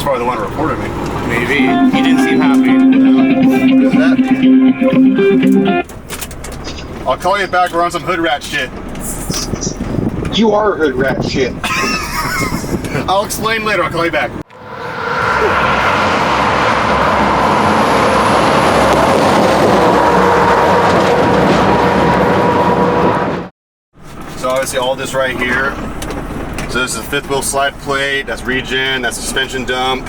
probably the one who reported me. Maybe. He didn't seem happy. I'll call you back. We're on some hood rat shit. You are hood rat shit. I'll explain later. I'll call you back. So obviously all this right here. So this is the fifth wheel slide plate. That's regen. That's suspension dump.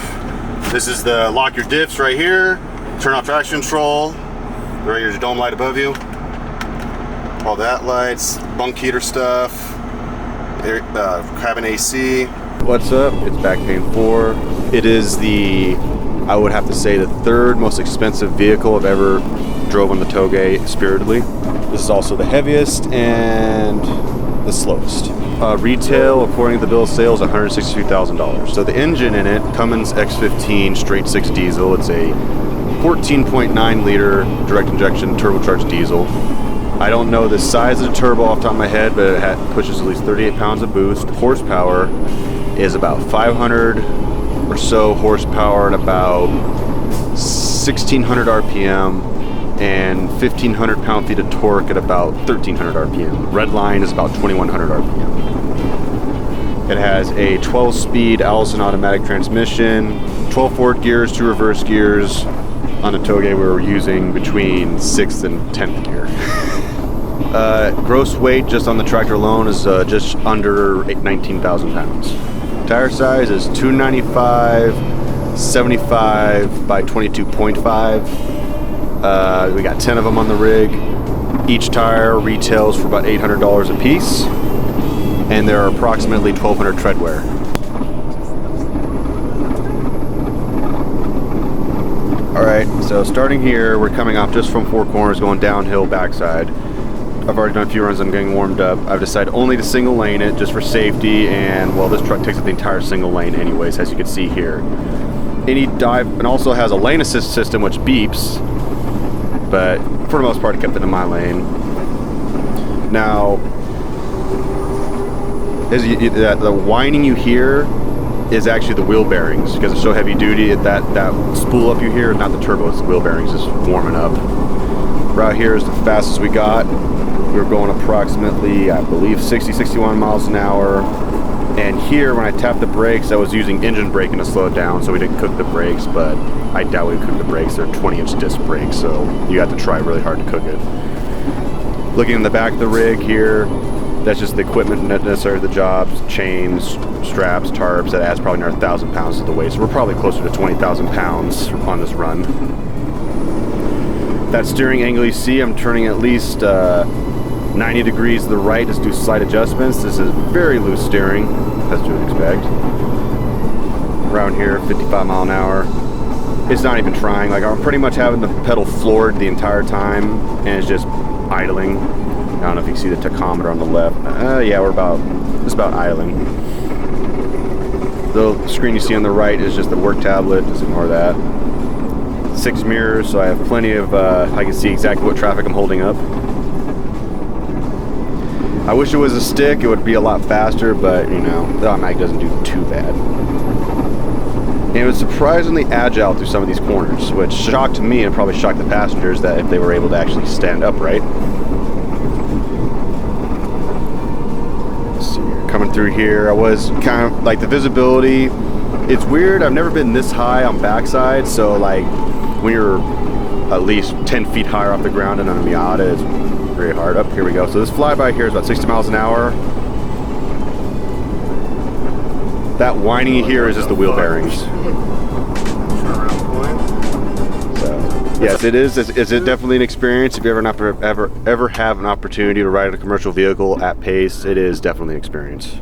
This is the lock your diffs right here. Turn off traction control. Right here's your dome light above you. All that lights, bunk heater stuff, cabin AC. What's up? It's Backpain 4. It is the, I would have to say, the third most expensive vehicle I've ever drove on the touge spiritedly. This is also the heaviest and the slowest. Retail, according to the bill of sales, $162,000. So the engine in it, Cummins X15 straight 6 diesel. It's a 14.9 liter direct injection turbocharged diesel. I don't know the size of the turbo off the top of my head, but it pushes at least 38 pounds of boost. Horsepower is about 500 or so horsepower and about 1,600 RPM and 1,500 pound-feet of torque at about 1,300 RPM. Red line is about 2,100 RPM. It has a 12-speed Allison automatic transmission, 12 forward gears, 2 reverse gears. On the touge we were using between 6th and 10th gear. Gross weight just on the tractor alone is just under 19,000 pounds. Tire size is 295, 75 by 22.5. We got 10 of them on the rig. Each tire retails for about $800 a piece, and there are approximately 1,200 tread wear. Alright, so starting here, we're coming off just from Four Corners, going downhill backside. I've already done a few runs, I'm getting warmed up. I've decided only to single lane it just for safety, and well, this truck takes up the entire single lane anyways, as you can see here. Any dive, and also has a lane assist system which beeps, but for the most part it kept it in my lane. Now, the whining you hear is actually the wheel bearings, because it's so heavy duty. That spool up you hear is not the turbo, it's the wheel bearings just warming up. Right here is the fastest we got. We were going approximately, I believe, 60, 61 miles an hour. And here, when I tapped the brakes, I was using engine braking to slow it down, so we didn't cook the brakes, but I doubt we cooked the brakes. They're 20-inch disc brakes, so you have to try really hard to cook it. Looking in the back of the rig here, that's just the equipment necessary for the jobs, chains, straps, tarps. That adds probably another 1,000 pounds to the weight, so we're probably closer to 20,000 pounds on this run. That steering angle you see, I'm turning at least 90 degrees to the right, just do slight adjustments. This is very loose steering, as you would expect. Around here, 55 mile an hour. It's not even trying. Like, I'm pretty much having the pedal floored the entire time, and it's just idling. I don't know if you can see the tachometer on the left. Yeah, we're just about idling. The screen you see on the right is just the work tablet. Just ignore that. 6 mirrors, so I have plenty of, I can see exactly what traffic I'm holding up. I wish it was a stick, it would be a lot faster, but you know, the automatic doesn't do too bad. And it was surprisingly agile through some of these corners, which shocked me and probably shocked the passengers that if they were able to actually stand upright. Let's see, coming through here, I was kind of like the visibility. It's weird, I've never been this high on backside, so like when you're at least 10 feet higher off the ground and on a Miata, it's very hard. Up here we go. So this flyby here is about 60 miles an hour. That whining you hear is just the wheel bearings. So yes, it is. Is it definitely an experience? If you ever have an opportunity to ride a commercial vehicle at pace, it is definitely an experience.